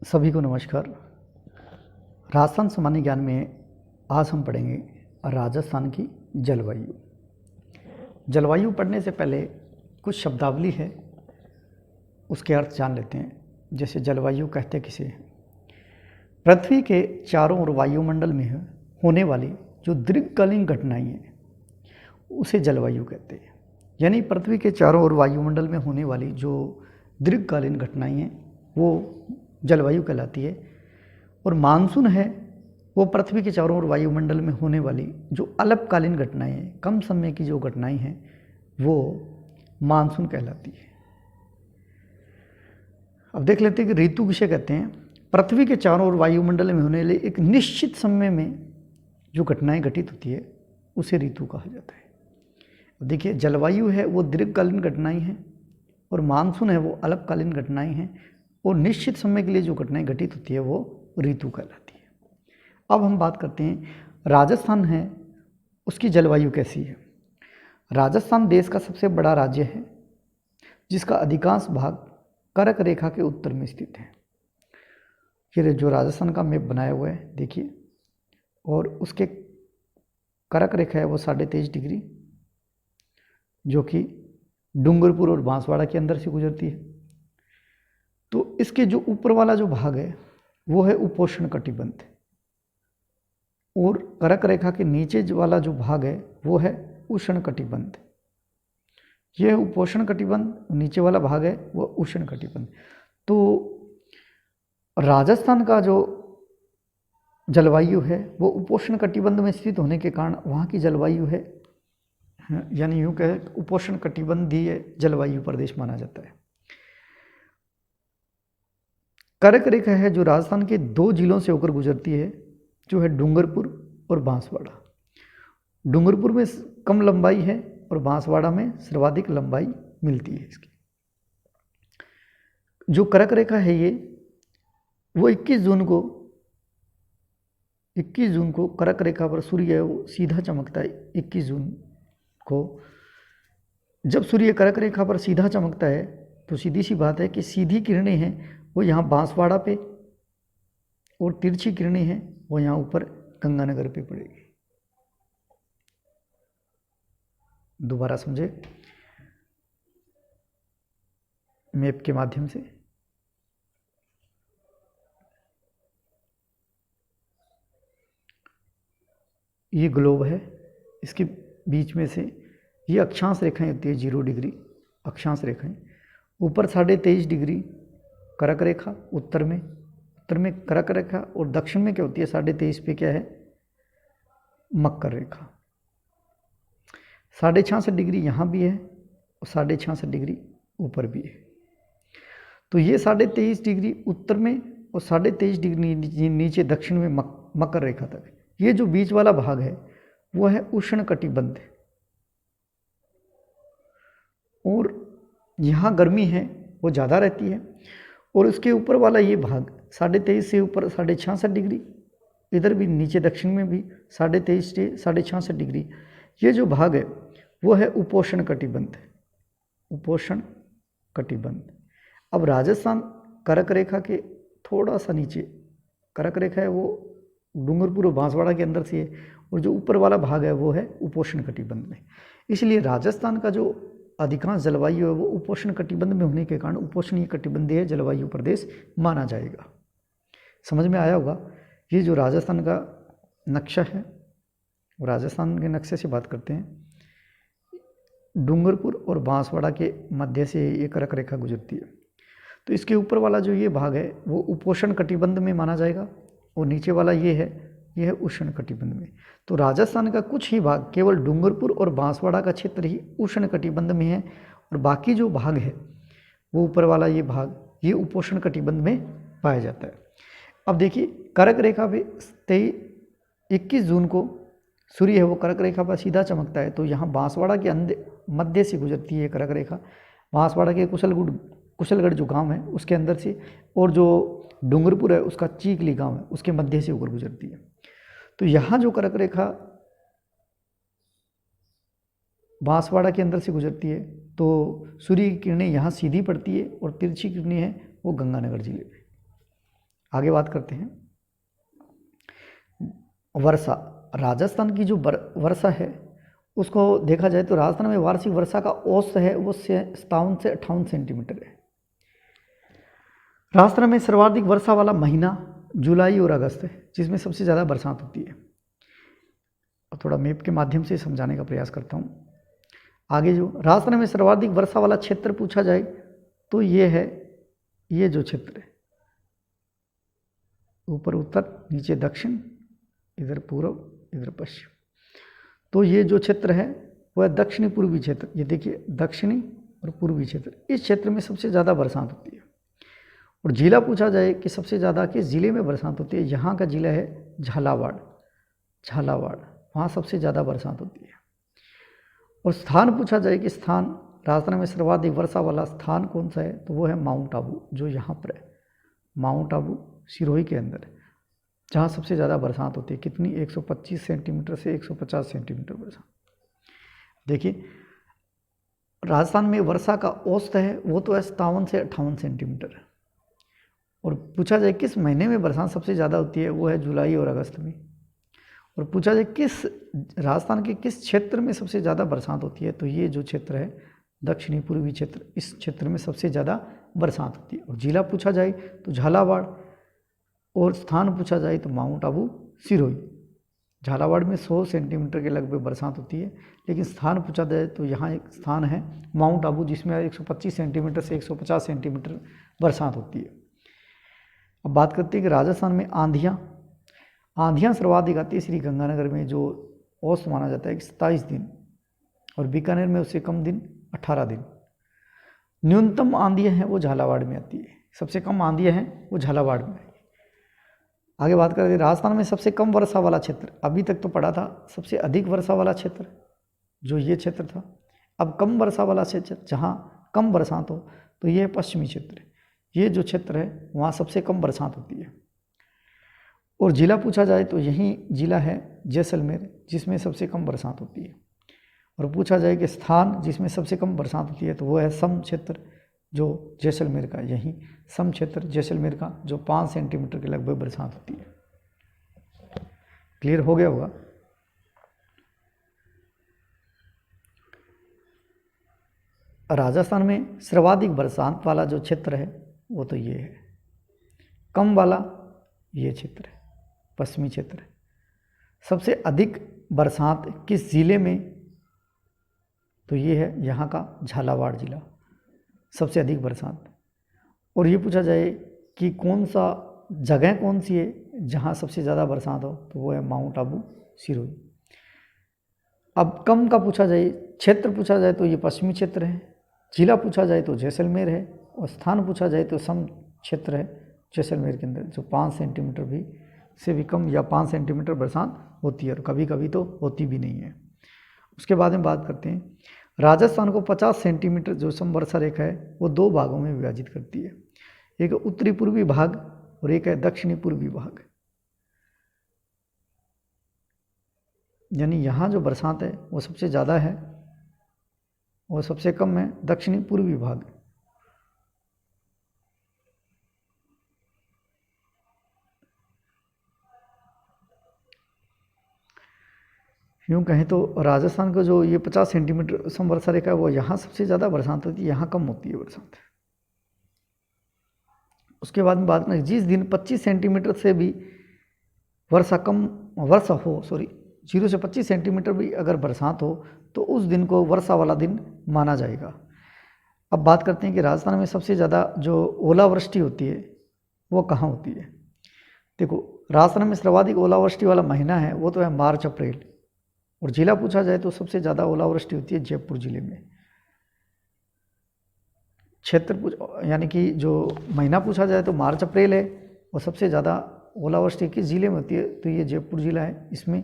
सभी को नमस्कार। राजस्थान सामान्य ज्ञान में आज हम पढ़ेंगे राजस्थान की जलवायु। जलवायु पढ़ने से पहले कुछ शब्दावली है, उसके अर्थ जान लेते हैं। जैसे जलवायु कहते किसे हैं? पृथ्वी के चारों ओर वायुमंडल में होने वाली जो दीर्घकालीन घटनाएं हैं उसे जलवायु कहते हैं। यानी पृथ्वी के चारों ओर वायुमंडल में होने वाली जो दीर्घकालीन घटनाएं हैं वो जलवायु कहलाती है। और मानसून है वो पृथ्वी के चारों ओर वायुमंडल में होने वाली जो अल्पकालीन घटनाएं हैं, कम समय की जो घटनाएं हैं वो मानसून कहलाती है। अब देख लेते हैं कि ऋतु किसे कहते हैं। पृथ्वी के चारों ओर वायुमंडल में होने वाले एक निश्चित समय में जो घटनाएं घटित होती है उसे ऋतु कहा जाता है। देखिए, जलवायु है वो दीर्घकालीन घटनाएं हैं और मानसून है वो अल्पकालीन घटनाएं हैं और निश्चित समय के लिए जो घटनाएं घटित होती है वो ऋतु कहलाती है। अब हम बात करते हैं राजस्थान है उसकी जलवायु कैसी है। राजस्थान देश का सबसे बड़ा राज्य है जिसका अधिकांश भाग कर्क रेखा के उत्तर में स्थित है। ये जो राजस्थान का मैप बनाया हुआ है देखिए, और उसके कर्क रेखा है वो 23.5 डिग्री जो कि डूंगरपुर और बांसवाड़ा के अंदर से गुजरती है। तो इसके जो ऊपर वाला जो भाग है वो है उपोष्ण कटिबंध और कर्क रेखा के नीचे वाला जो भाग है वो है उष्ण कटिबंध। यह उपोष्ण कटिबंध, नीचे वाला भाग है वो उष्ण कटिबंध। तो राजस्थान का जो जलवायु है वो उपोष्ण कटिबंध में स्थित होने के कारण वहाँ की जलवायु है, यानी यूँ कहे उपोष्ण कटिबंधीय जलवायु प्रदेश माना जाता है। कर्क रेखा है जो राजस्थान के 2 जिलों से होकर गुजरती है, जो है डूंगरपुर और बांसवाड़ा। डूंगरपुर में कम लंबाई है और बांसवाड़ा में सर्वाधिक लंबाई मिलती है इसकी। जो कर्क रेखा है ये वो 21 जून को कर्क रेखा पर सूर्य है वो सीधा चमकता है। 21 जून को जब सूर्य कर्क रेखा पर सीधा चमकता है तो सीधी सी बात है कि सीधी किरणें हैं वो यहाँ बांसवाड़ा पे और तिरछी किरणें हैं वो यहाँ ऊपर गंगानगर पे पड़ेगी। दोबारा समझे मैप के माध्यम से। ये ग्लोब है, इसके बीच में से ये अक्षांश रेखाएं होती है 0 डिग्री अक्षांश रेखाएं। ऊपर 23.5 डिग्री कर्क रेखा उत्तर में कर्क रेखा और दक्षिण में क्या होती है 23.5 पे क्या है मकर रेखा। 66.5 डिग्री यहाँ भी है और 66.5 डिग्री ऊपर भी है। तो ये 23.5 डिग्री उत्तर में और 23.5 डिग्री नीचे दक्षिण में मकर रेखा तक। ये जो बीच वाला भाग है वो है उष्ण कटिबंध और यहाँ गर्मी है वो ज़्यादा रहती है। और उसके ऊपर वाला ये भाग 23.5 से ऊपर 66 डिग्री, इधर भी नीचे दक्षिण में भी 23.5 से 66 डिग्री, ये जो भाग है वो है उपोष्ण कटिबंध। उपोष्ण कटिबंध। अब राजस्थान कर्क रेखा के थोड़ा सा नीचे कर्क रेखा है वो डूंगरपुर और बांसवाड़ा के अंदर से है और जो ऊपर वाला भाग है वो है उपोष्ण कटिबंध में। इसलिए राजस्थान का जो अधिकांश जलवायु है वो उपोष्ण कटिबंध में होने के कारण उपोष्णीय कटिबंधीय जलवायु प्रदेश माना जाएगा। समझ में आया होगा। ये जो राजस्थान का नक्शा है, राजस्थान के नक्शे से बात करते हैं। डूंगरपुर और बांसवाड़ा के मध्य से ये कर्क रेखा गुजरती है। तो इसके ऊपर वाला जो ये भाग है वो उपोष्ण कटिबंध में माना जाएगा और नीचे वाला ये है उष्ण कटिबंध में। तो राजस्थान का कुछ ही भाग, केवल डूंगरपुर और बांसवाड़ा का क्षेत्र ही उष्ण कटिबंध में है और बाकी जो भाग है वो ऊपर वाला ये भाग ये उपोष्ण कटिबंध में पाया जाता है। अब देखिए, कर्क रेखा पे 21 जून को सूर्य है वो कर्क रेखा पर सीधा चमकता है। तो यहाँ बांसवाड़ा के मध्य से गुजरती है कर्क रेखा। बांसवाड़ा के कुशलगढ़ जो गांव है उसके अंदर से, और जो डूंगरपुर है उसका चीखली गांव है उसके मध्य से होकर गुजरती है। तो यहाँ जो कर्क रेखा बांसवाड़ा के अंदर से गुजरती है तो सूर्य की किरणें यहाँ सीधी पड़ती है और तिरछी किरणें हैं वो गंगानगर जिले में। आगे बात करते हैं वर्षा। राजस्थान की जो वर्षा है उसको देखा जाए तो राजस्थान में वार्षिक वर्षा का औसत है वो 57 से 58 सेंटीमीटर है। राजस्थान में सर्वाधिक वर्षा वाला महीना जुलाई और अगस्त है, जिसमें सबसे ज़्यादा बरसात होती है। और थोड़ा मैप के माध्यम से समझाने का प्रयास करता हूँ। आगे जो राजस्थान में सर्वाधिक वर्षा वाला क्षेत्र पूछा जाए तो ये है, ये जो क्षेत्र है, ऊपर उत्तर, नीचे दक्षिण, इधर पूर्व, इधर पश्चिम। तो ये जो क्षेत्र है वह है दक्षिणी पूर्वी क्षेत्र। ये देखिए दक्षिणी और पूर्वी क्षेत्र, इस क्षेत्र में सबसे ज़्यादा बरसात होती है। और जिला पूछा जाए कि सबसे ज़्यादा किस जिले में बरसात होती है, यहाँ का जिला है झालावाड़। झालावाड़, वहाँ सबसे ज़्यादा बरसात होती है। और स्थान पूछा जाए कि स्थान राजस्थान में सर्वाधिक वर्षा वाला स्थान कौन सा है, तो वो है माउंट आबू, जो यहाँ पर है। माउंट आबू सिरोही के अंदर है, जहाँ सबसे ज़्यादा बरसात होती है। कितनी? 125 सेंटीमीटर से 150 सेंटीमीटर बरसात। देखिए राजस्थान में वर्षा का औसत है वो तो है 57 से 58 सेंटीमीटर। और पूछा जाए किस महीने में बरसात सबसे ज़्यादा होती है, वो है जुलाई और अगस्त में। और पूछा जाए किस राजस्थान के किस क्षेत्र में सबसे ज़्यादा बरसात होती है, तो ये जो क्षेत्र है दक्षिणी पूर्वी क्षेत्र, इस क्षेत्र में सबसे ज़्यादा बरसात होती है। और जिला पूछा जाए तो झालावाड़, और स्थान पूछा जाए तो माउंट आबू सिरोही। झालावाड़ में 100 सेंटीमीटर के लगभग बरसात होती है, लेकिन स्थान पूछा जाए तो यहाँ एक स्थान है माउंट आबू, जिसमें 125 सेंटीमीटर से 150 सेंटीमीटर बरसात होती है। अब बात करते हैं कि राजस्थान में आंधियाँ सर्वाधिक आती है श्री गंगानगर में, जो औसत माना जाता है कि 27 दिन, और बीकानेर में उससे कम दिन 18 दिन। न्यूनतम आंधियाँ हैं वो झालावाड़ में आती है, सबसे कम आंधियाँ हैं वो झालावाड़ में। आगे बात करते हैं राजस्थान में सबसे कम वर्षा वाला क्षेत्र। अभी तक तो पढ़ा था सबसे अधिक वर्षा वाला क्षेत्र, जो ये क्षेत्र था। अब कम वर्षा वाला क्षेत्र, जहाँ कम बरसात हो, तो ये पश्चिमी क्षेत्र। ये जो क्षेत्र है वहाँ सबसे कम बरसात होती है। और जिला पूछा जाए तो यही जिला है जैसलमेर, जिसमें सबसे कम बरसात होती है। और पूछा जाए कि स्थान जिसमें सबसे कम बरसात होती है, तो वो है सम क्षेत्र, जो जैसलमेर का, यही सम क्षेत्र जैसलमेर का, जो 5 सेंटीमीटर के लगभग बरसात होती है। क्लियर हो गया होगा। राजस्थान में सर्वाधिक बरसात वाला जो क्षेत्र है वो तो ये है, कम वाला ये क्षेत्र है, पश्चिमी क्षेत्र है। सबसे अधिक बरसात किस ज़िले में, तो ये है यहाँ का झालावाड़ जिला, सबसे अधिक बरसात। और ये पूछा जाए कि कौन सा जगह कौन सी है जहाँ सबसे ज़्यादा बरसात हो, तो वो है माउंट आबू सिरोही। अब कम का पूछा जाए, क्षेत्र पूछा जाए तो ये पश्चिमी क्षेत्र है, जिला पूछा जाए तो जैसलमेर है, और स्थान पूछा जाए तो सम क्षेत्र है जैसलमेर के अंदर, जो 5 सेंटीमीटर भी से भी कम या 5 सेंटीमीटर बरसात होती है, और कभी कभी तो होती भी नहीं है। उसके बाद में बात करते हैं राजस्थान को 50 सेंटीमीटर जो समवर्षा रेखा है वो 2 भागों में विभाजित करती है, एक उत्तरी पूर्वी भाग और एक है दक्षिणी पूर्वी भाग। यानी यहाँ जो बरसात है वो सबसे ज़्यादा है और सबसे कम है दक्षिणी पूर्वी भाग। यूँ कहें तो राजस्थान का जो ये 50 सेंटीमीटर समवर्षा रेखा है वो यहाँ सबसे ज़्यादा बरसात होती है, यहाँ कम होती है बरसात। उसके बाद में बात करें जिस दिन 25 सेंटीमीटर से भी वर्षा हो 0 से 25 सेंटीमीटर भी अगर बरसात हो तो उस दिन को वर्षा वाला दिन माना जाएगा। अब बात करते हैं कि राजस्थान में सबसे ज़्यादा जो ओलावृष्टि होती है वो कहाँ होती है। देखो राजस्थान में सर्वाधिक ओलावृष्टि वाला महीना है वो तो है मार्च अप्रैल, और जिला पूछा जाए तो सबसे ज़्यादा ओलावृष्टि होती है जयपुर जिले में। क्षेत्र यानी कि जो महीना पूछा जाए तो मार्च अप्रैल है, और सबसे ज़्यादा ओलावृष्टि किस जिले में होती है, तो ये जयपुर जिला है इसमें।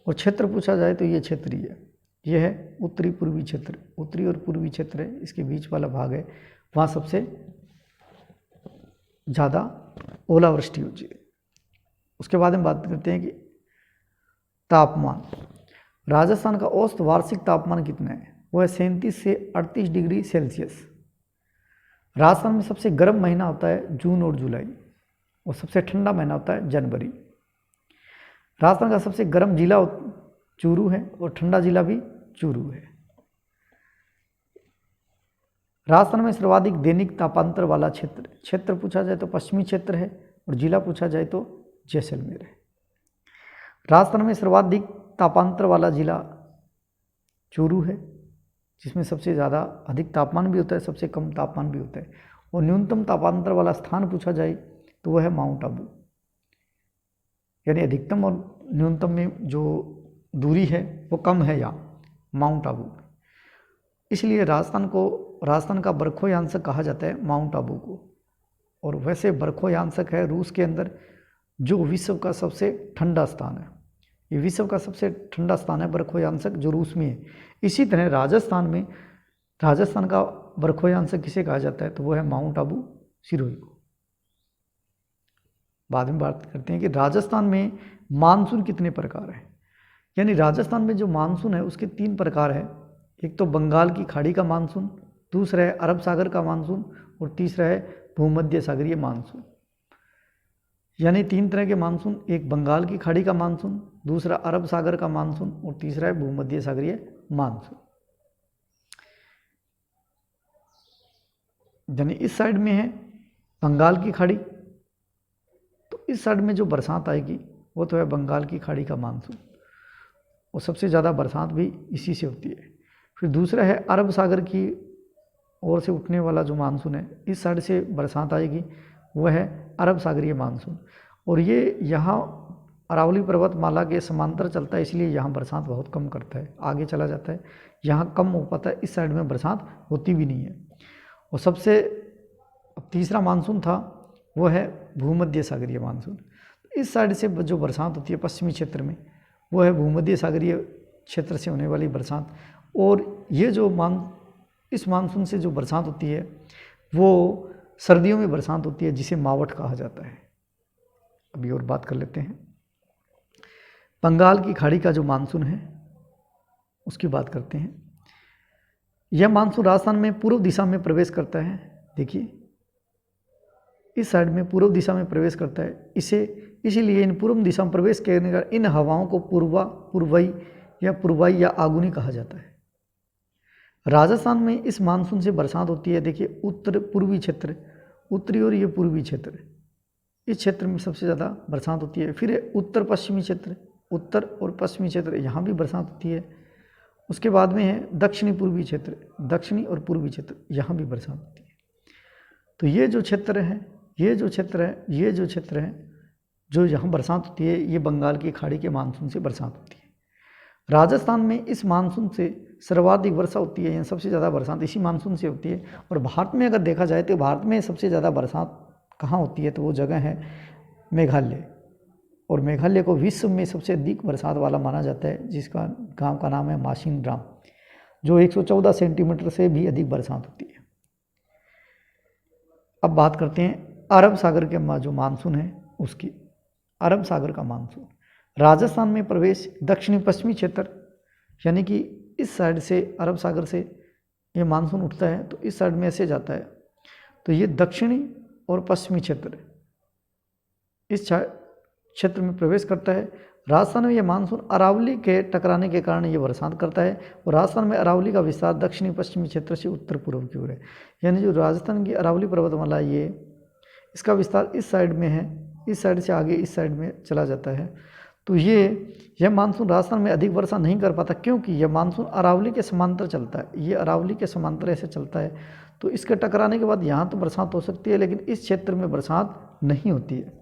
और क्षेत्र पूछा जाए तो ये क्षेत्रीय है, ये है उत्तरी पूर्वी क्षेत्र, उत्तरी और पूर्वी क्षेत्र है, इसके बीच वाला भाग है, वहाँ सबसे ज़्यादा ओलावृष्टि होती है। उसके बाद हम बात करते हैं कि तापमान। राजस्थान का औसत वार्षिक तापमान कितना है, वो है 37 से 38 डिग्री सेल्सियस। राजस्थान में सबसे गर्म महीना होता है जून और जुलाई, और सबसे ठंडा महीना होता है जनवरी। राजस्थान का सबसे गर्म जिला चूरू है और ठंडा जिला भी चूरू है। राजस्थान में सर्वाधिक दैनिक तापांतर वाला क्षेत्र पूछा जाए तो पश्चिमी क्षेत्र है और जिला पूछा जाए तो जैसलमेर है। राजस्थान में सर्वाधिक तापांतर वाला जिला चूरू है, जिसमें सबसे ज़्यादा अधिक तापमान भी होता है, सबसे कम तापमान भी होता है। और न्यूनतम तापांतर वाला स्थान पूछा जाए तो वह है माउंट आबू, यानी अधिकतम और न्यूनतम में जो दूरी है वो कम है यहाँ माउंट आबू। इसलिए राजस्थान का बरखोयांशक कहा जाता है माउंट आबू को। और वैसे बरखोयांशक है रूस के अंदर जो विश्व का सबसे ठंडा स्थान है। ये विश्व का सबसे ठंडा स्थान है बरखोयांशक, जो रूस में है। इसी तरह राजस्थान का बरखोयांशक किसे कहा जाता है तो वो है माउंट आबू सिरोही को। बाद में बात करते हैं कि राजस्थान में मानसून कितने प्रकार हैं। यानी राजस्थान में जो मानसून है उसके 3 प्रकार है। एक तो बंगाल की खाड़ी का मानसून, दूसरा है अरब सागर का मानसून और तीसरा है भूमध्य सागरीय मानसून। यानी 3 तरह के मानसून, एक बंगाल की खाड़ी का मानसून, दूसरा अरब सागर का मानसून और तीसरा है भूमध्य सागरीय मानसून। यानी इस साइड में है बंगाल की खाड़ी, तो इस साइड में जो बरसात आएगी वो तो है बंगाल की खाड़ी का मानसून और सबसे ज़्यादा बरसात भी इसी से होती है। फिर दूसरा है अरब सागर की ओर से उठने वाला जो मानसून है, इस साइड से बरसात आएगी, वह है अरब सागरीय मानसून। और ये यहाँ अरावली पर्वतमाला के समांतर चलता है, इसलिए यहाँ बरसात बहुत कम करता है, आगे चला जाता है, यहाँ कम हो पाता है, इस साइड में बरसात होती भी नहीं है। और सबसे तीसरा मानसून था वो है भूमध्य सागरीय मानसून। इस साइड से जो बरसात होती है पश्चिमी क्षेत्र में, वो है भूमध्य सागरीय क्षेत्र से होने वाली बरसात। और ये जो इस मानसून से जो बरसात होती है वो सर्दियों में बरसात होती है, जिसे मावठ कहा जाता है। अभी और बात कर लेते हैं बंगाल की खाड़ी का जो मानसून है उसकी बात करते हैं। यह मानसून राजस्थान में पूर्व दिशा में प्रवेश करता है। देखिए इस साइड में पूर्व दिशा में प्रवेश करता है, इसीलिए इन पूर्व दिशा में प्रवेश करने का इन हवाओं को पूर्वाई या आगुनी कहा जाता है। राजस्थान में इस मानसून से बरसात होती है। देखिए उत्तर पूर्वी क्षेत्र, उत्तरी और ये पूर्वी क्षेत्र, इस क्षेत्र में सबसे ज़्यादा बरसात होती है। फिर उत्तर पश्चिमी क्षेत्र, उत्तर और पश्चिमी क्षेत्र, यहाँ भी बरसात होती है। उसके बाद में है दक्षिणी पूर्वी क्षेत्र, दक्षिणी और पूर्वी क्षेत्र, यहाँ भी बरसात होती है। तो ये जो क्षेत्र है जो यहाँ बरसात होती है, ये बंगाल की खाड़ी के मानसून से बरसात होती है। राजस्थान में इस मानसून से सर्वाधिक वर्षा होती है, यहाँ सबसे ज़्यादा बरसात इसी मानसून से होती है। और भारत में अगर देखा जाए तो भारत में सबसे ज़्यादा बरसात कहाँ होती है तो वो जगह है मेघालय। और मेघालय को विश्व में सबसे अधिक बरसात वाला माना जाता है, जिसका गांव का नाम है माशिनराम, जो 114 सेंटीमीटर से भी अधिक बरसात होती है। अब बात करते हैं अरब सागर के जो मानसून है उसकी। अरब सागर का मानसून राजस्थान में प्रवेश दक्षिणी पश्चिमी क्षेत्र, यानी कि इस साइड से अरब सागर से ये मानसून उठता है तो इस साइड में ऐसे जाता है, तो ये दक्षिणी और पश्चिमी क्षेत्र इस क्षेत्र में प्रवेश करता है। राजस्थान में यह मानसून अरावली के टकराने के कारण ये बरसात करता है। और राजस्थान में अरावली का विस्तार दक्षिणी पश्चिमी क्षेत्र से उत्तर पूर्व की ओर है, यानी जो राजस्थान की अरावली पर्वतमाला ये इसका विस्तार इस साइड में है, इस साइड से आगे इस साइड में चला जाता है। तो यह मानसून राजस्थान में अधिक वर्षा नहीं कर पाता, क्योंकि यह मानसून अरावली के समांतर चलता है। ये अरावली के समांतर ऐसे चलता है, तो इसके टकराने के बाद यहाँ तो बरसात हो सकती है, लेकिन इस क्षेत्र में बरसात नहीं होती है।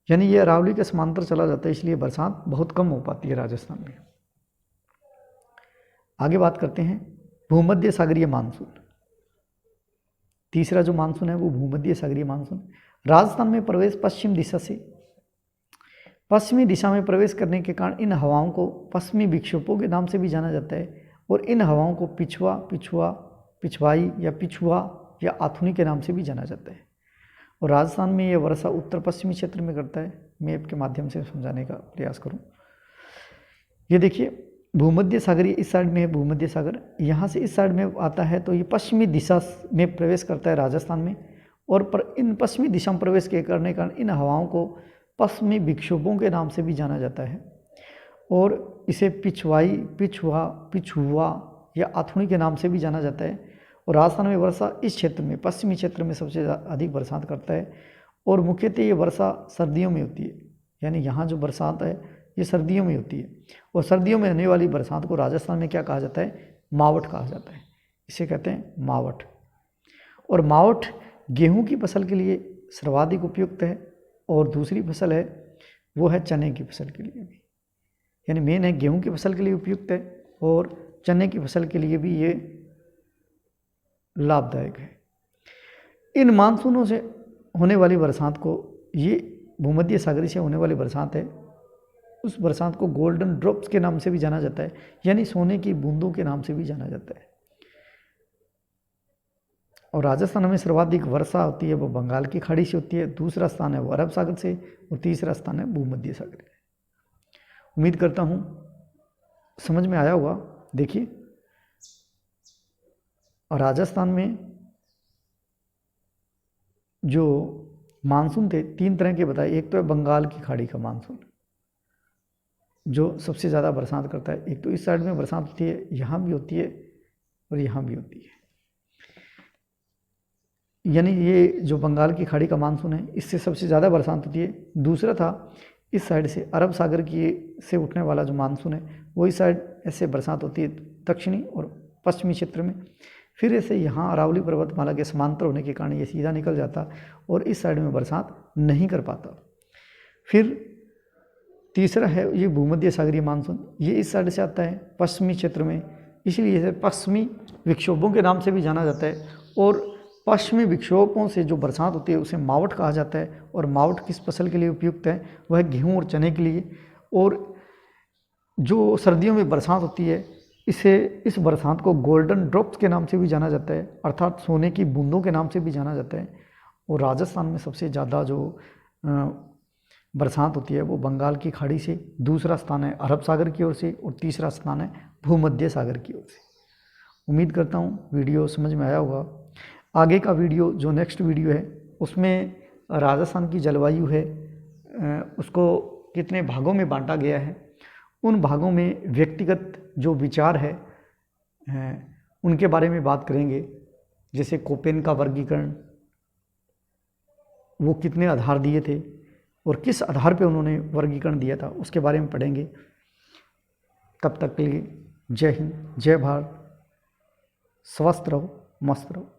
यानी ये अरावली के समांतर चला जाता है, इसलिए बरसात बहुत कम हो पाती है राजस्थान में। आगे बात करते हैं भूमध्य सागरीय मानसून। तीसरा जो मानसून है वो भूमध्य सागरीय मानसून। राजस्थान में प्रवेश पश्चिमी दिशा में प्रवेश करने के कारण इन हवाओं को पश्चिमी विक्षोभों के नाम से भी जाना जाता है। और इन हवाओं को पिछवाई या पिछुआ या आथुनी के नाम से भी जाना जाता है। और राजस्थान में यह वर्षा उत्तर पश्चिमी क्षेत्र में करता है। मैप के माध्यम से समझाने का प्रयास करूं। ये देखिए भूमध्य सागरीय इस साइड में है, भूमध्य सागर यहाँ से इस साइड में आता है, तो ये पश्चिमी दिशा में प्रवेश करता है राजस्थान में। और इन पश्चिमी दिशा में प्रवेश के करने के कारण इन हवाओं को पश्चिमी विक्षोभों के नाम से भी जाना जाता है और इसे पिछुआ या आथुनी के नाम से भी जाना जाता है। और राजस्थान में वर्षा इस क्षेत्र में, पश्चिमी क्षेत्र में सबसे अधिक बरसात करता है और मुख्यतः ये वर्षा सर्दियों में होती है, यानी यहाँ जो बरसात है ये सर्दियों में होती है। और सर्दियों में होने वाली बरसात को राजस्थान में क्या कहा जाता है? मावठ कहा जाता है। इसे कहते हैं मावठ। और मावठ गेहूं की फसल के लिए सर्वाधिक उपयुक्त है और दूसरी फसल है वो है चने की फसल के लिए भी, यानी मेन है गेहूं की फसल के लिए उपयुक्त है और चने की फसल के लिए भी ये लाभदायक है। इन मानसूनों से होने वाली बरसात को, ये भूमध्य सागरी से होने वाली बरसात है, उस बरसात को गोल्डन ड्रॉप्स के नाम से भी जाना जाता है, यानी सोने की बूंदों के नाम से भी जाना जाता है। और राजस्थान में सर्वाधिक वर्षा होती है वो बंगाल की खाड़ी से होती है, दूसरा स्थान है वो अरब सागर से और तीसरा स्थान है भूमध्य सागर से। उम्मीद करता हूँ समझ में आया होगा। देखिए, और राजस्थान में जो मानसून थे 3 तरह के बताए। एक तो है बंगाल की खाड़ी का मानसून जो सबसे ज़्यादा बरसात करता है। एक तो इस साइड में बरसात होती है, यहाँ भी होती है और यहाँ भी होती है, यानी ये जो बंगाल की खाड़ी का मानसून है इससे सबसे ज़्यादा बरसात होती है। दूसरा था इस साइड से अरब सागर की से उठने वाला जो मानसून है वो इस साइड ऐसे बरसात होती है दक्षिणी और पश्चिमी क्षेत्र में। फिर ऐसे यहाँ अरावली पर्वतमाला के समांतर होने के कारण ये सीधा निकल जाता और इस साइड में बरसात नहीं कर पाता। फिर तीसरा है ये भूमध्य सागरीय मानसून, ये इस साइड से आता है पश्चिमी क्षेत्र में, इसलिए इसे पश्चिमी विक्षोभों के नाम से भी जाना जाता है। और पश्चिमी विक्षोभों से जो बरसात होती है उसे मावठ कहा जाता है। और मावठ किस फसल के लिए उपयुक्त है? वह है गेहूँ और चने के लिए। और जो सर्दियों में बरसात होती है इस बरसात को गोल्डन ड्रॉप्स के नाम से भी जाना जाता है, अर्थात सोने की बूंदों के नाम से भी जाना जाता है। और राजस्थान में सबसे ज़्यादा जो बरसात होती है वो बंगाल की खाड़ी से, दूसरा स्थान है अरब सागर की ओर से और तीसरा स्थान है भूमध्य सागर की ओर से। उम्मीद करता हूँ वीडियो समझ में आया होगा। आगे का वीडियो जो नेक्स्ट वीडियो है उसमें राजस्थान की जलवायु है उसको कितने भागों में बांटा गया है, उन भागों में व्यक्तिगत जो विचार है उनके बारे में बात करेंगे। जैसे कोपेन का वर्गीकरण, वो कितने आधार दिए थे और किस आधार पे उन्होंने वर्गीकरण दिया था उसके बारे में पढ़ेंगे। तब तक के लिए जय हिंद, जय भारत, स्वस्थ रहो, मस्त रहो।